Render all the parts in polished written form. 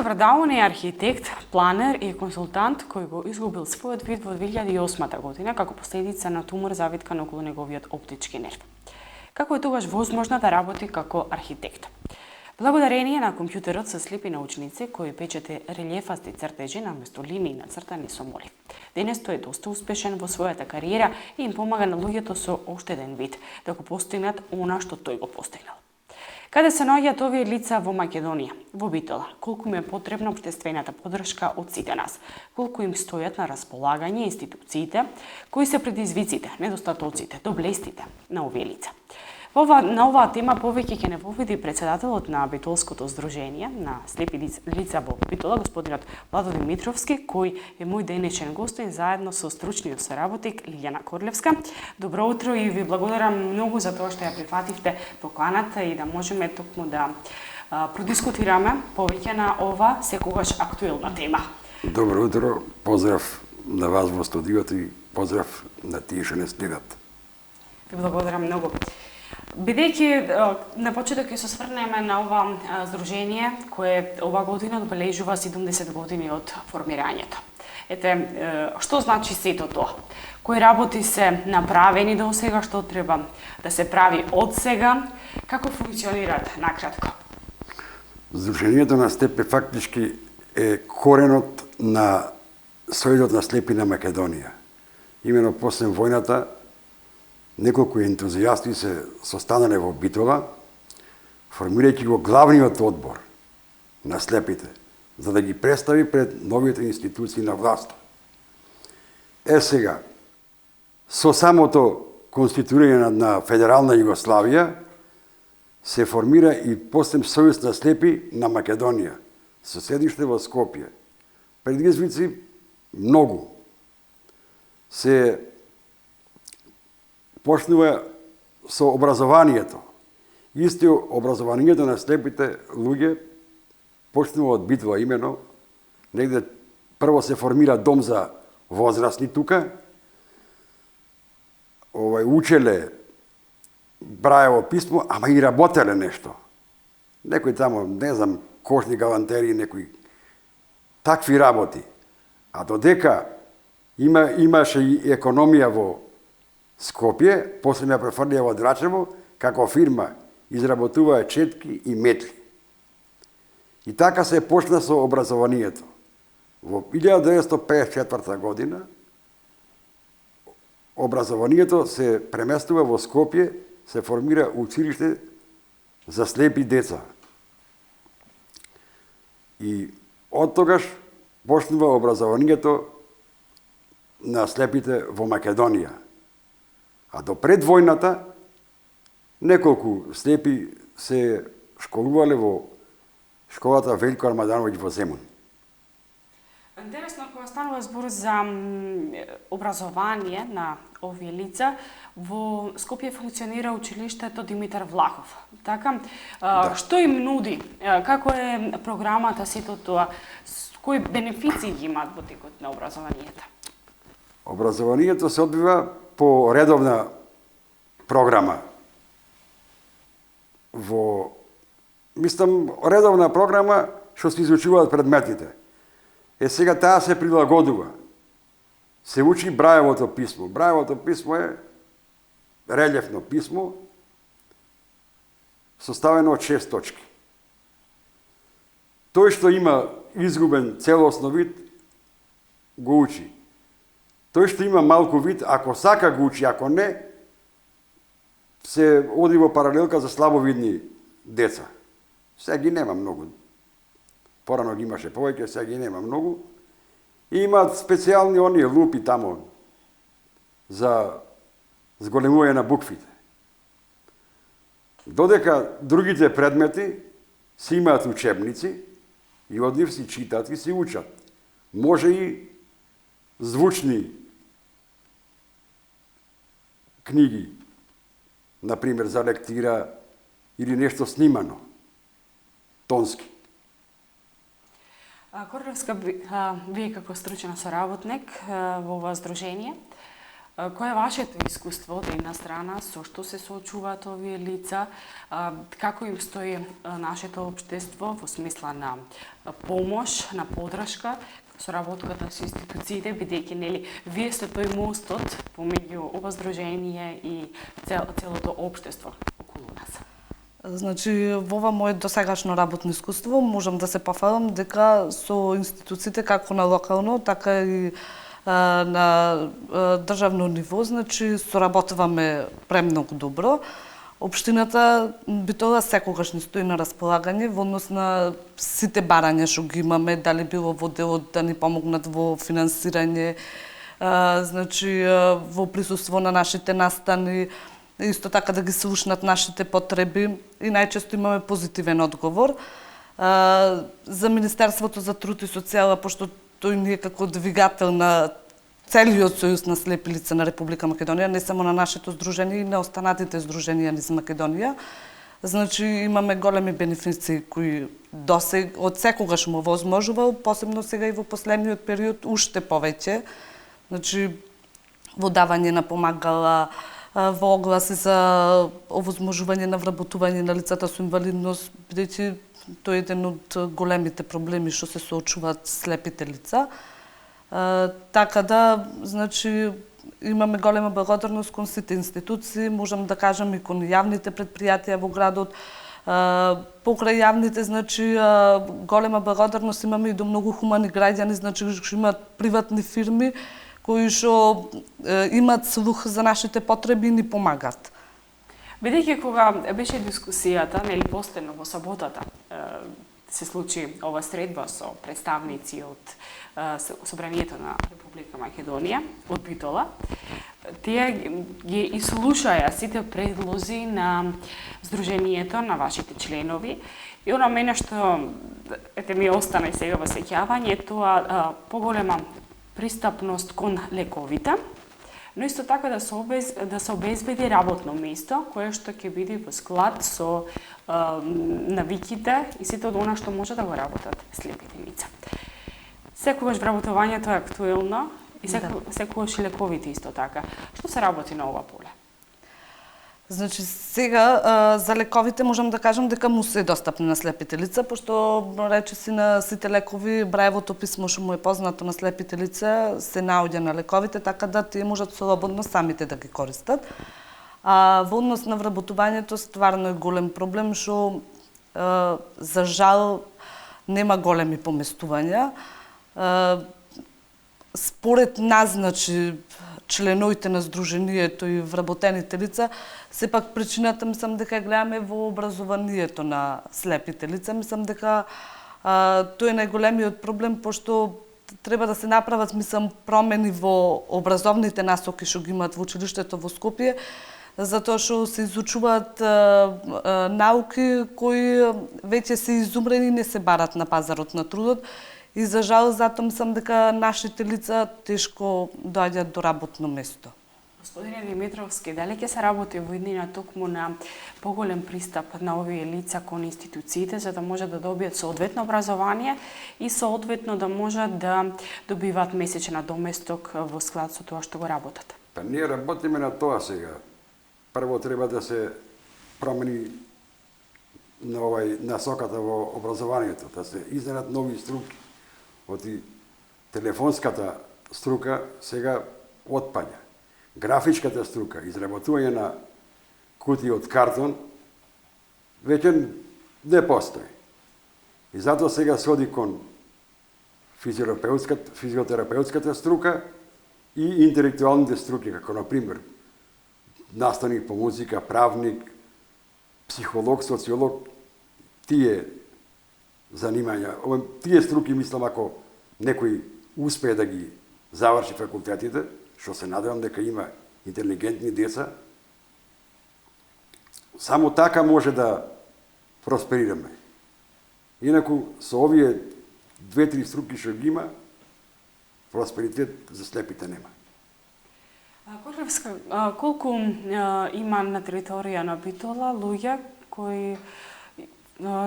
Христо Врадаун е архитект, планер и консултант кој го изгубил својот вид во 2008 година како последица на тумор завиткан околу неговиот оптички нерв. Како е тогаш возможно да работи како архитект? Благодарение на компјутерот со слепи научници кои печете релјефасти цртежи наместо линии нацртани со молив. Денес тој е доста успешен во својата кариера и им помага на луѓето со оштеден вид да го постигнат она што тој го постигнал. Каде се наоѓаат овие лица во Македонија, во Битола? Колку им е потребна општествената поддршка од сите нас? Колку им стојат на располагање институциите? Кои се предизвиците, недостатоците, доблестите на овие лица? На оваа тема повеќе ќе не воведи председателот на Битолското здружение на слепи лица во Битола, господинот Владо Димитровски, кој е мој денешен гостин заедно со стручниот соработник Лилјана Корлевска. Добро утро и ви благодарам многу за тоа што ја прифативте поканата и да можеме токму да продискутираме повеќе на ова секогаш актуелна тема. Добро утро, поздрав на вас во студиото и поздрав на тие што не следат. Ви благодарам многу. Бидејќи на почеток ќе се осврнеме на ова здружение кое ова година одбележува 70 години од формирањето. Што значи сето тоа? Кои работи се направени до сега, што треба да се прави од сега, како функционираат накратко? Здружението на слепи фактички е коренот на Сојузот на слепи на Македонија. Имено после војната неколку ентузијасти се состанале во Битола, формирајќи го главниот одбор на слепите, за да ги представи пред новите институции на власта. Сега, со самото конституирање на Федерална Југославија, се формира и после Сојуз на слепи на Македонија, со седиште во Скопје. Предизвици многу. Се почнува со образованието. Исто образованието на слепите луѓе почнува од Битола имено. Негде прво се формира дом за возрастни тука. Учеле браево писмо, ама и работеле нешто. Некој тамо, не знам, кошни галантерии, некои такви работи. А додека имаше и економија во Скопје, после ме префрлија во Драчево, како фирма изработуваа четки и метли. И така се почна со образованието. Во 1954 година образованието се преместува во Скопје, се формира училиште за слепи деца. И од тогаш почнува образованието на слепите во Македонија. А до пред војната, неколку слепи се школувале во школата Велико Армадановиќ во Земун. Интересно, кога станува збор за образование на овие лица, во Скопје функционира училиштето Димитар Влахов. Така, да. Што им нуди? Како е програмата, сето тоа? Кои бенефиции ги имаат во текот на образованието? Образованието се одбива по редовна програма. Редовна програма што се изучуваат предметите. Сега таа се прилагодува. Се учи Браевото писмо. Браевото писмо е релјефно писмо, составено од 6 точки. Тој што има изгубен целосно вид, го учи. Тој што има малку вид, ако сака го учи, ако не, се оди во паралелка за слабовидни деца. Сега ги нема многу. Порано ги имаше повеќе, сега ги нема многу. И имаат специјални оние лупи тамо за зголемување на буквите. Додека другите предмети си имаат учебници и од нив си читаат и си учат. Може и звучни книги, например за лектира или нешто снимано, тонски. Корлевска, вие како стручен соработник во ова здружение, Кое е вашето искуство од една страна, со што се соочуваат овие лица, како им стои нашето општество во смисла на помош, на поддршка, со работката со институциите, бидејќи нели вие сте тој мостот помеѓу ова здружение и целото општество околу нас. Значи, во ова моје досегашно работно искуство можам да се пофалам дека со институциите како на локално, така и на државно ниво, значи соработуваме премногу добро. Општината Битола секогаш ни стои на располагање во однос на сите барања што ги имаме, дали било во делот да ни помогнат во финансирање, значи во присуство на нашите настани, исто така да ги слушнат нашите потреби и најчесто имаме позитивен одговор. За Министерството за труд и социјала, пошто тој ни е како двигател на целиот сојуз на слепи лица на Република Македонија, не само на нашето здружение и на останатите здруженија низ Македонија. Значи имаме големи бенефиции кои од секогаш му возможувал, посебно сега и во последниот период уште повеќе. Значи во давање на помагала, во огласи за овозможување на вработување на лицата со инвалидност, бидејќи тој е еден од големите проблеми што се соочуваат слепите лица. Така да, значи, имаме голема благодарност кон сите институции, можам да кажам и кон јавните предпријатија во градот. Покрај јавните, значи, голема благодарност имаме и до многу хумани граѓани, значи, што имаат приватни фирми кои што имаат слух за нашите потреби и ни помагаат. Бидејќи кога беше дискусијата, нели последно во саботата, се случи ова средба со представници од Собранието на Република Македонија, од Битола, тие ги ислушаја сите предлози на Здруженијето, на вашите членови, и она мене што ми остана и сега во сеќавање, тоа поголема пристапност кон лековите, но исто така да се обезбеди работно место кое што ќе биде во склад со навиките и сите од она што може да го работат слепите лица. Секогаш вработувањето е актуелно и секогаш и лековите исто така. Што се работи на ова поле? Значи сега за лековите можам да кажам дека му се достапни на слепите лица, пошто речиси на сите лекови браевото писмо што му е познато на слепите лица се наоѓа на лековите, така да тие можат слободно самите да ги користат. Во однос на вработувањето стварно е голем проблем што за жал нема големи поместувања. Според нас, значи, членовите на Здруженијето и вработените лица, сепак причината мислам дека гледаме во образованието на слепите лица. Мислам дека тој е најголемиот проблем, пошто треба да се направат, мислам, промени во образовните насоки што ги имаат во училиштето во Скопје, затоа што се изучуваат науки кои веќе се изумрени и не се барат на пазарот на трудот. И за жал, затоа мислам дека нашите лица тешко доаѓаат до работно место. Господине Димитровски, дали ќе се работи во иднина токму на поголем пристап на овие лица кон институциите, за да може да добијат соодветно образование и соодветно да можат да добиваат месечен доместок во склад со тоа што го работат? Па ние работиме на тоа сега. Прво треба да се промени на насоката во образованието, да се изненат нови струки. Оти телефонската струка сега отпаѓа. Графичката струка, изработување на кутии од картон, веќе не постои. И затоа сега се оди кон физиотерапеутската струка и интелектуалните струки, како например наставник по музика, правник, психолог, социолог, тие занимања. Тие струки, мислам, ако некој успее да ги заврши факултетите, што се надевам дека има интелигентни деца, само така може да просперираме. Инаку, со овие 2-3 струки што ги има, просперитет за слепите нема. Корлевска, колку има на територија на Битола луѓе кои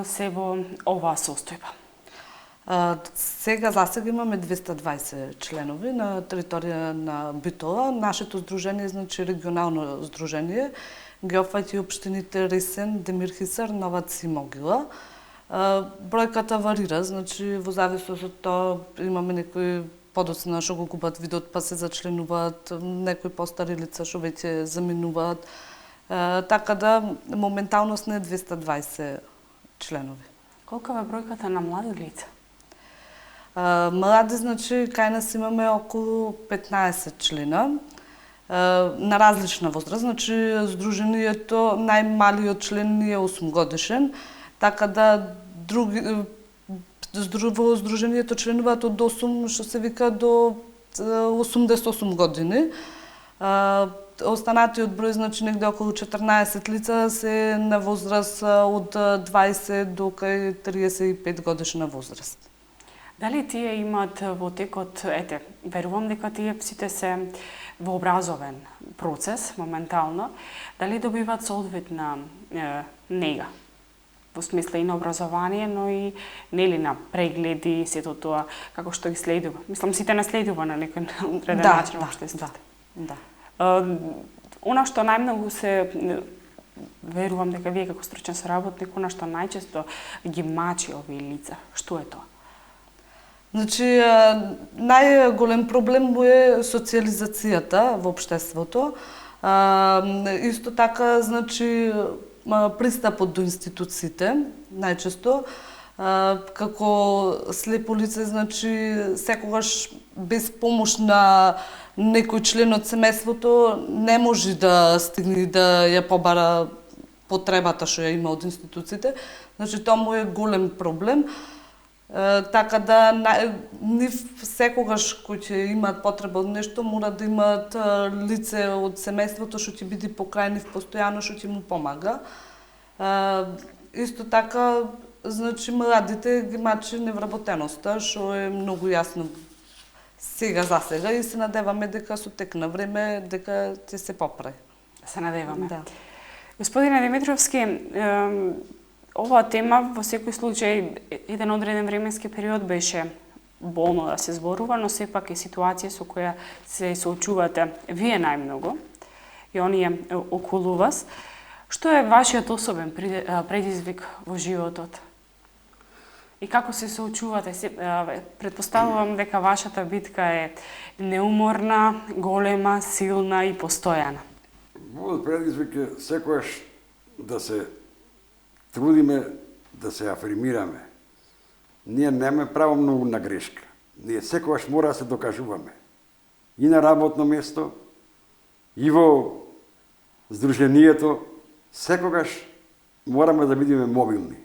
се во оваа состојба? Сега имаме 220 членови на територија на Битола. Нашето здружение, значи регионално здружение, ги опфаќа и општините Ресен, Демирхисар, Нова Цимогила. Бројката варира, значи во зависност од тоа имаме некои подоцна што го губат видот па се зачленуваат, некои постари лица што веќе заминуваат. Така да моментално сме 220 членови. Колкава е бројката на млади лица? Млади, значи, кај нас имаме околу 15 члена на различна возраст. Значи, здружението, најмалиот член е 8 годишен, така да во здружението членуваат од 8, што се вика, до 88 години. Останатиот број, значи негде околу 14 лица се на возраст од 20 до кај 35 годишна возраст. Дали тие имаат во текот, верувам дека тие сите се во образовен процес моментално, дали добиваат соодветна нега? Во смисла и на образование, но и нели на прегледи и сето тоа како што ги следува. Мислам сите наследува на некој одреден начин во општеството. Да. Она што најмногу се верувам дека вие како стручен соработник, она што најчесто ги мачи овие лица, што е тоа? Значи, најголем проблем му е социализацијата во општеството. Исто така, значи, пристапот до институциите, најчесто, како слепо лице, значи, секогаш без помош на некој член од семејството не може да стигне да ја побара потребата што ја има од институциите. Значи, тоа му е голем проблем. Така да нив секогаш кој ќе имаат потреба од нешто, мора да имаат лице од семејството што ќе биде покрај нив постојано, што ќе му помага. Исто така, значи, младите ги мачи невработеноста, што е многу јасно сега за сега и се надеваме дека со тек на време дека ќе се поправи. Се надеваме. Да. Господине Димитровски, оваа тема во секој случај еден одреден временски период беше болно да се зборува, но сепак е ситуација со која се соочувате вие најмногу и оние околу вас. Што е вашиот особен предизвик во животот? И како се соочувате? Претпоставувам дека вашата битка е неуморна, голема, силна и постојана. Мојот предизвик е секогаш да се трудиме да се афирмираме. Ние немаме право многу на грешка. Ние секогаш мора да се докажуваме. И на работно место, и во здруженијето, секогаш мораме да бидеме мобилни.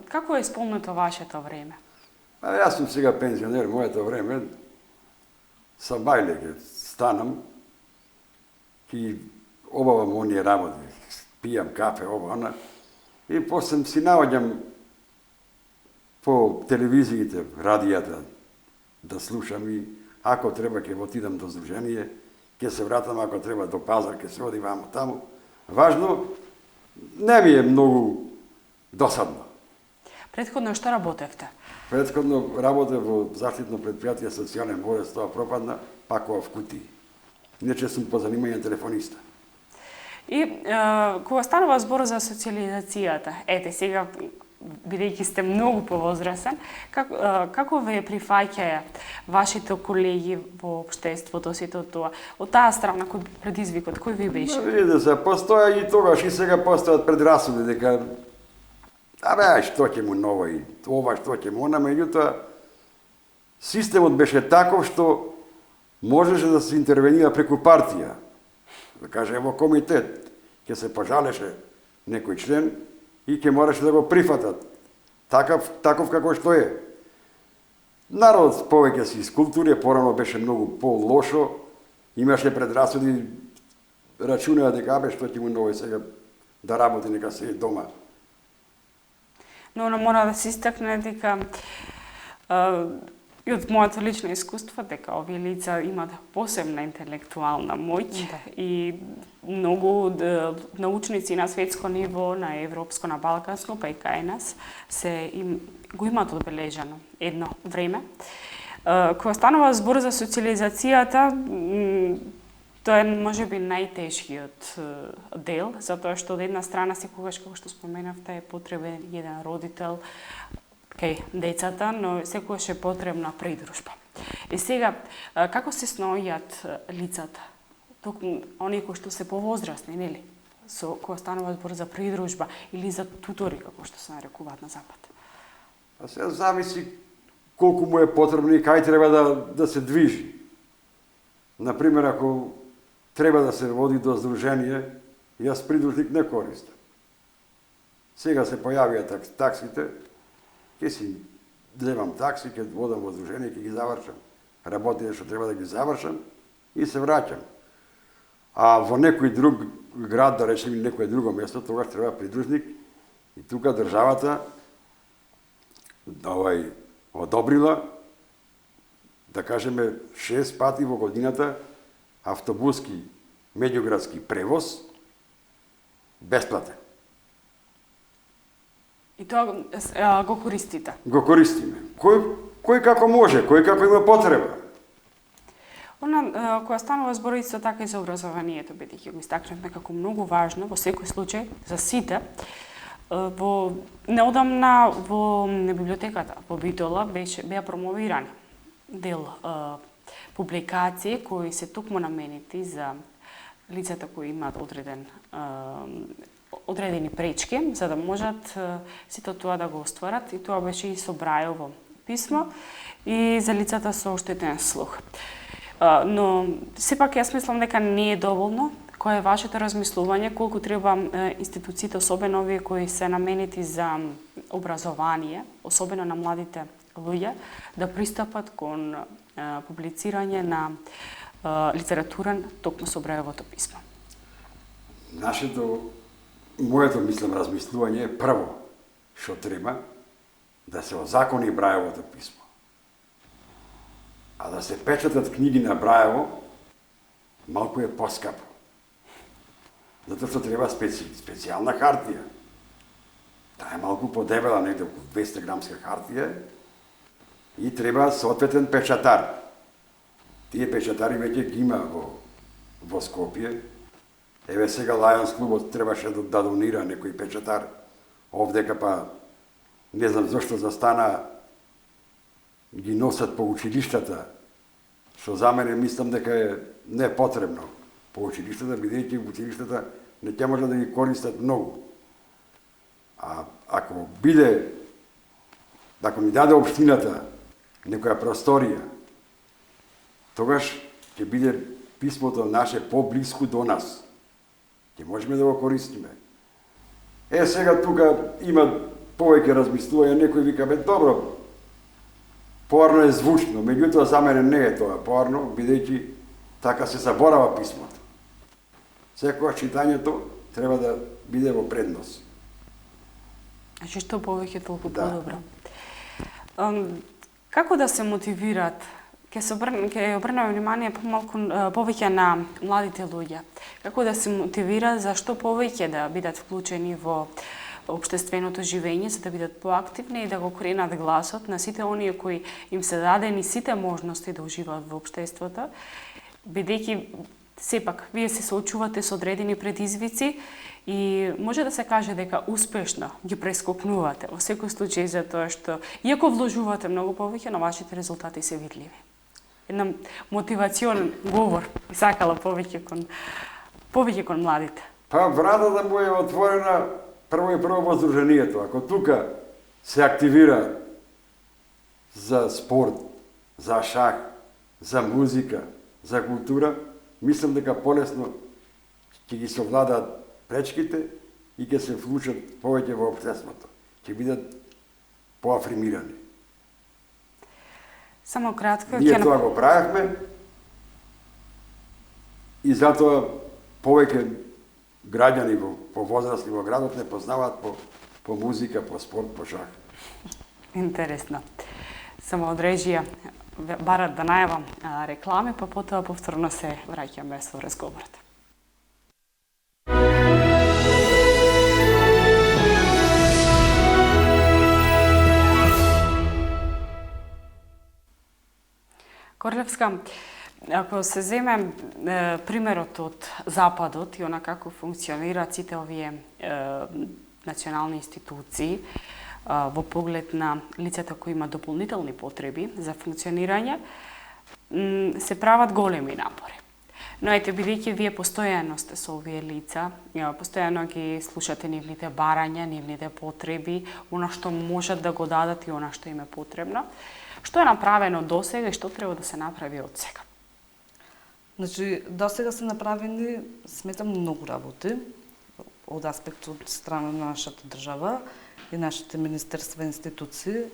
Како е исполнето вашето време? Јас сум сега пензионер, моето време са бајле ќе станам и обавам оние работи, пијам кафе, ова, и после си наоѓам по телевизиите, радијата, да слушам и ако треба ќе отидам до здружение, ќе се вратам, ако треба до пазар, ќе се оди вамо таму. Важно, не ми е многу досадно. Предходно што работевте? Предходно работев во заштитно предпријатие социјален болест, тоа пропадна, пак во Кутии. Иначе сум по занимање телефониста. И кога станува збор за социализацијата, сега, бидејќи сте многу повозрасен, како ве прифаќаја вашите колеги во општеството, сето тоа? Од таа страна, кој предизвикот, кој ви беше? Видите се, постоја и тогаш и сега постојат предрасуди дека што ќе му ново и ова, што ќе му она, меѓутоа системот беше таков што можеше да се интервенира преку партија. Да каже, во комитет ќе се пожалеше некој член и ќе мораше да го прифатат. Таков како што е. Народот повеќе си искултури, порано беше многу по-лошо, имаше предрасуди, рачунаа дека што ќе му ново сега да работи, нека се дома. Но мора да се истакне дека И од моето лично искуство дека овие лица имат посебна интелектуална моќ и многу научници на светско ниво, на европско, на балканско, па и кај нас го имаат одбележано едно време. Кога станува збор за социализацијата, тоа е можеби најтешкиот дел, затоа што од една страна секогаш, како што споменавте, е потребен еден родител кај децата, но секогаш е потребна придружба. И сега, како се снојат лицата? Токму оние кои што се повозрасни, нели? Кога станува збор за придружба или за тутори, како што се нарекуваат на запад? А сега зависи колку му е потребно и кај треба да се движи. Например, ако треба да се води до здружение, јас придружник не користам. Сега се појавија таксите, ќе си земам такси, ќе водам во здружение, ќе ги завршам. Работите што треба да ги завршам и се враќам. А во некој друг град, да речем, некој друго место, тогаш треба придружник и тука државата одобрила, да кажеме, 6 пати во годината автобуски меѓуградски превоз бесплатен. И тоа го користите? Го користиме. Кој како може, кој како има потреба. Кога станува збор исто така и за образованието, бидејќи го истакнавме како многу важно во секој случај за сите, неодамна во библиотеката во Битола беа промовирани дел публикации кои се токму наменети за лицата кои имаат одредени пречки, за да можат сите тоа да го остварат, и тоа беше и со Брајово писмо и за лицата со оштетен слух. Но сепак јас мислам дека не е доволно. Кој е вашето размислување, колку треба институциите, особено овие кои се наменети за образование, особено на младите луѓе, да пристапат кон публицирање на литература токму со Брајовото писмо? Моето, мислам, размислување е прво што треба да се озакони Брајовото писмо. А да се печатат книги на Брајово, малку е поскапо. Затоа што треба специјална хартија. Таа е малку подебела, негде околу 200 грамска хартија и треба соодветен печатар. Тие печатари веќе ги има во Скопје. Еве сега Лајонс клубот требаше да донира некој печатар овдека, па не знам зошто застана ги носат по училиштата, што за мене мислам дека не е потребно по училиштата, бидејќи училиштата не ќе може да ги користат многу. А ако ни даде општината некоја просторија, тогаш ќе биде писмото наше поблиску до нас. Ќе можеме да го користиме. Сега тука има повеќе размислување, некој вика, добро, поарно е звучно, меѓутоа за мене не е тоа поарно, бидејќи така се заборава писмото. Секогаш читањето треба да биде во предност. Значи, што повеќе, толку подобро. Како да се мотивират? Ќе обрнеме внимание повеќе на младите луѓе. Како да се мотивира, зашто повеќе да бидат вклучени во општественото живење, за да бидат поактивни и да го кренат гласот на сите оние кои им се дадени сите можности да уживаат во општеството, бидејќи сепак вие се соочувате со одредени предизвици и може да се каже дека успешно ги прескокнувате во секој случај, затоа што иако вложувате многу повеќе, но вашите резултати се видливи. Една мотивационен говор и сакала повеќе кон младите. Па вратата му е отворена прво во здруженијето. Ако тука се активира за спорт, за шах, за музика, за култура, мислам дека полесно ќе ги совладаат пречките и ќе се вклучат повеќе во општеството. Ќе бидат поафирмирани. Само кратко. Ние тоа го правевме и затоа повеќе граѓани повозрасни во градот не познаваат по музика, по спорт, по шах. Интересно. само од режија барат да најавам реклами, па потоа повторно се враќаме со разговорот. Корлевска, ако се земе примерот од Западот и она како функционираат сите овие национални институции во поглед на лицата кои имаат дополнителни потреби за функционирање, се прават големи напори. Но ете, бидејќи вие постојано сте со овие лица, постојано ги слушате нивните барања, нивните потреби, она што можат да го дадат и она што им е потребно, што е направено досега и што треба да се направи од сега? Значи, досега се направени, сметам, многу работи од аспект од страна на нашата држава и нашите министерства и институции.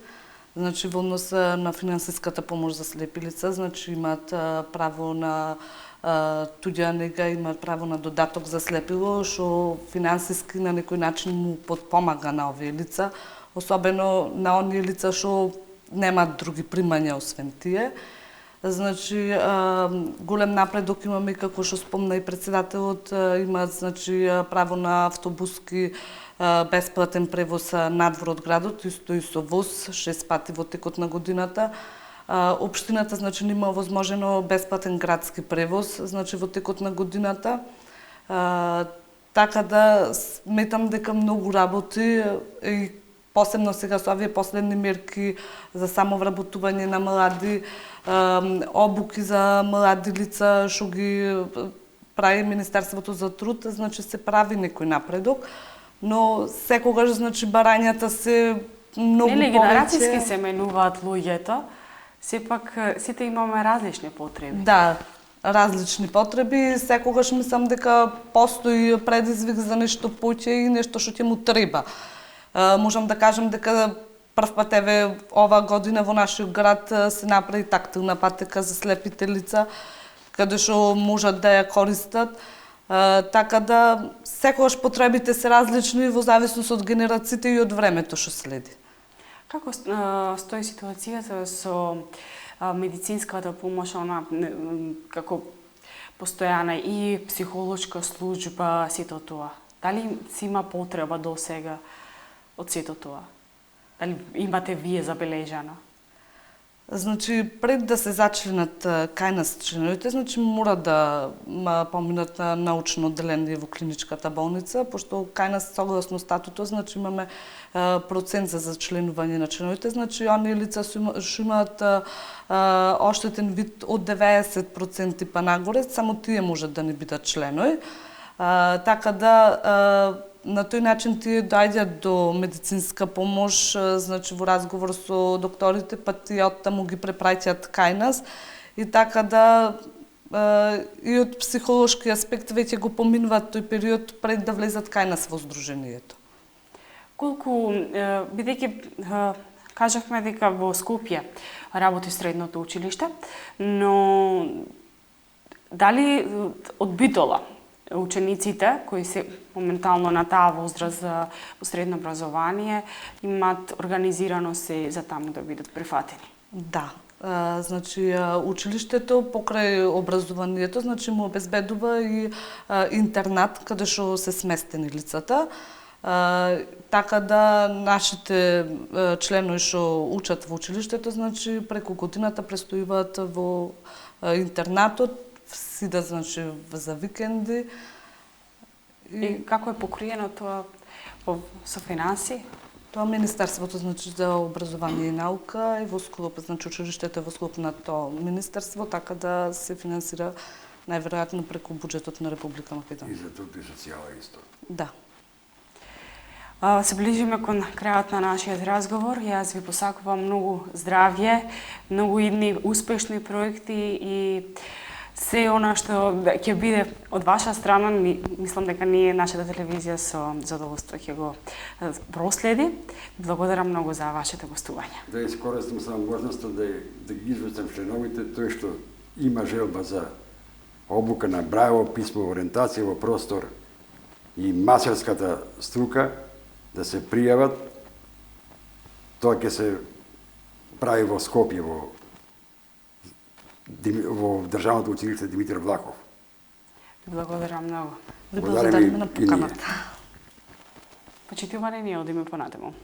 Значи, во однос на финансиската помош за слепи лица, значи имаат право на туѓа нега, имаат право на додаток за слепило, што финансиски на некој начин му подпомага на овие лица, особено на оние лица што немаат други примања освен тие. Значи, голем напредок имаме, како што спомна и председателот, имаат, значи, право на автобуски бесплатен превоз надвор од градот, исто и со воз 6 пати во текот на годината. Општината, значи, има овозможено бесплатен градски превоз, значи, во текот на годината. Така да сметам дека многу работи и посебно сега со овие последни мерки за самовработување на млади, обуки за млади лица што ги прави Министерството за труд, значи се прави некој напредок, но секогаш, значи, барањата се многу повеќе. Генерацијски се менуваат луѓето, сепак сите имаме различни потреби. Да, различни потреби, секогаш мислам дека постои предизвик за нешто повеќе и нешто што ќе му треба. Можам да кажам дека прв пат еве ова година во нашиот град се направи тактилна патека за слепите лица, каде што можат да ја користат. Така да секогаш потребите се различни во зависност од генерациите и од времето што следи. Како стои ситуацијата со медицинската помош, она како постојана и психолошка служба, сето тоа? Дали си има потреба до сега од сето тоа? Дали имате вие забележано? Значи, пред да се зачленат кај нас членовите, значи мора да поминат на научно одделение во клиничката болница, пошто кај нас согласно статутот, значи имаме процент за зачленување на членовите, значи оние лица што имаат оштетен вид од 90% па нагоре, само тие можат да не бидат членови. Така да на тој начин тие доаѓаат до медицинска помош, значи во разговор со докторите, па тие оттаму ги препраќаат кај нас и така да и од психолошки аспект веќе го поминуваат тој период пред да влезат кај нас во здруженијето. Колку, бидејќи кажавме дека во Скопје работи средното училиште, но дали од Битола учениците кои се моментално на таа возраст за средно образование имаат организирано се за таму да бидат прифатени? Да. Значи, училиштето покрај образованието, значи му обезбедува и интернат каде што се сместени лицата. Така да нашите членови што учат во училиштето, значи преку годината престојуваат во интернатот, сида, значи, за викенди. И како е покриено тоа со финанси? Тоа Министерството, значи, за образование и наука и во склоп, значи, училиштето е во склоп на тоа Министерство, така да се финансира најверојатно преку буџетот на Република Македонија. И за труд и социјала исто. Да. Се ближиме кон крајот на нашиот разговор. Јас ви посакувам многу здравје, многу идни успешни проекти и се она што ќе биде од ваша страна, мислам дека ние, нашата телевизија, со задоволство ќе го проследи. Благодарам многу за вашето гостување. Да искористам само можноста да ги известам членовите тој што има желба за обука на брајово писмо, ориентација во простор и масерската струка, да се пријават. Тоа ќе се прави во Скопје, во Државното училиште Димитар Влахов. Ви благодарам многу. Ви благодариме на и ние. поканата. Почитуване, ние одиме понатаму.